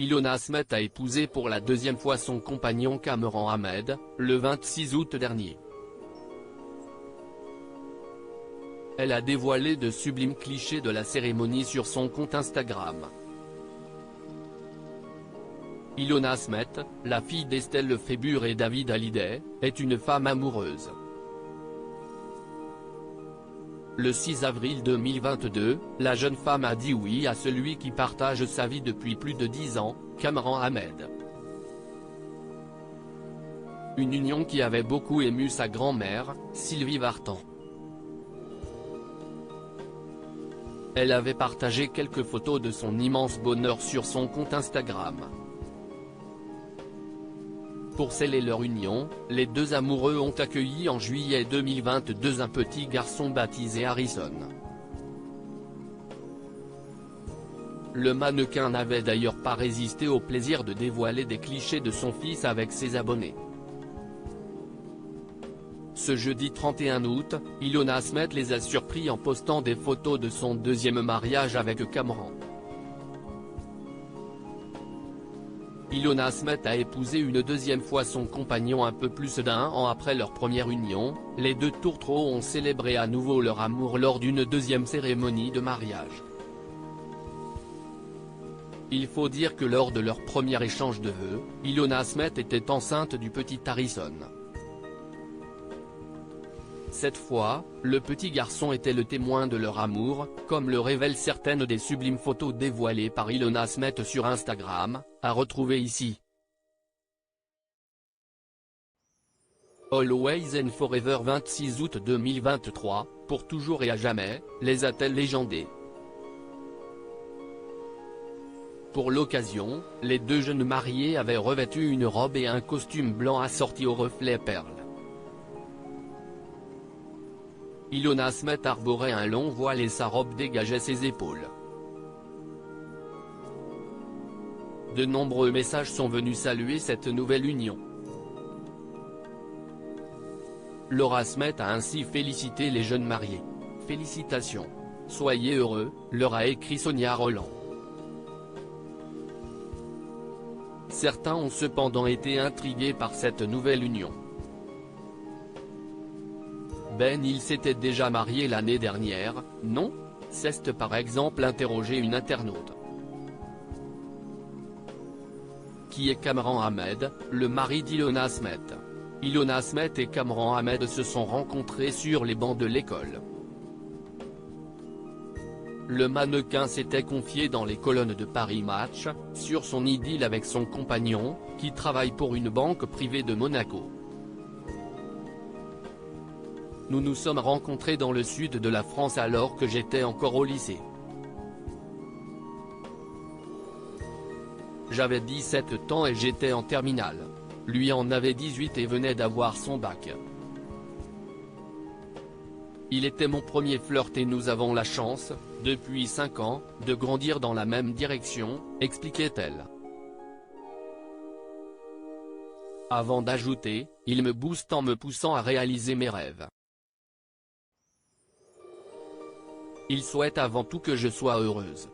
Ilona Asmet a épousé pour la deuxième fois son compagnon Cameron Ahmed, le 26 août dernier. Elle a dévoilé de sublimes clichés de la cérémonie sur son compte Instagram. Ilona Asmet, la fille d'Estelle Lefébure et David Hallyday, est une femme amoureuse. Le 6 avril 2022, la jeune femme a dit oui à celui qui partage sa vie depuis plus de 10 ans, Cameron Ahmed. Une union qui avait beaucoup ému sa grand-mère, Sylvie Vartan. Elle avait partagé quelques photos de son immense bonheur sur son compte Instagram. Pour sceller leur union, les deux amoureux ont accueilli en juillet 2022 un petit garçon baptisé Harrison. Le mannequin n'avait d'ailleurs pas résisté au plaisir de dévoiler des clichés de son fils avec ses abonnés. Ce jeudi 31 août, Ilona Asmet les a surpris en postant des photos de son deuxième mariage avec Cameron. Ilona Asmet a épousé une deuxième fois son compagnon un peu plus d'1 an après leur première union. Les deux tourtereaux ont célébré à nouveau leur amour lors d'une deuxième cérémonie de mariage. Il faut dire que lors de leur premier échange de vœux, Ilona Asmet était enceinte du petit Harrison. Cette fois, le petit garçon était le témoin de leur amour, comme le révèlent certaines des sublimes photos dévoilées par Ilona Asmet sur Instagram, à retrouver ici. Always and Forever 26 août 2023, pour toujours et à jamais, les a-t-elle légendés. Pour l'occasion, les deux jeunes mariés avaient revêtu une robe et un costume blanc assorti aux reflets perles. Ilona Asmet arborait un long voile et sa robe dégageait ses épaules. De nombreux messages sont venus saluer cette nouvelle union. Laura Asmet a ainsi félicité les jeunes mariés. « Félicitations. Soyez heureux », leur a écrit Sonia Rolland. Certains ont cependant été intrigués par cette nouvelle union. Il s'était déjà marié l'année dernière, non ? S'est par exemple interrogé une internaute. Qui est Cameron Ahmed, le mari d'Ilona Asmet? Ilona Asmet et Cameron Ahmed se sont rencontrés sur les bancs de l'école. Le mannequin s'était confié dans les colonnes de Paris Match, sur son idylle avec son compagnon, qui travaille pour une banque privée de Monaco. Nous nous sommes rencontrés dans le sud de la France alors que j'étais encore au lycée. J'avais 17 ans et j'étais en terminale. Lui en avait 18 et venait d'avoir son bac. Il était mon premier flirt et nous avons la chance, depuis 5 ans, de grandir dans la même direction, expliquait-elle. Avant d'ajouter, il me booste en me poussant à réaliser mes rêves. Il souhaite avant tout que je sois heureuse.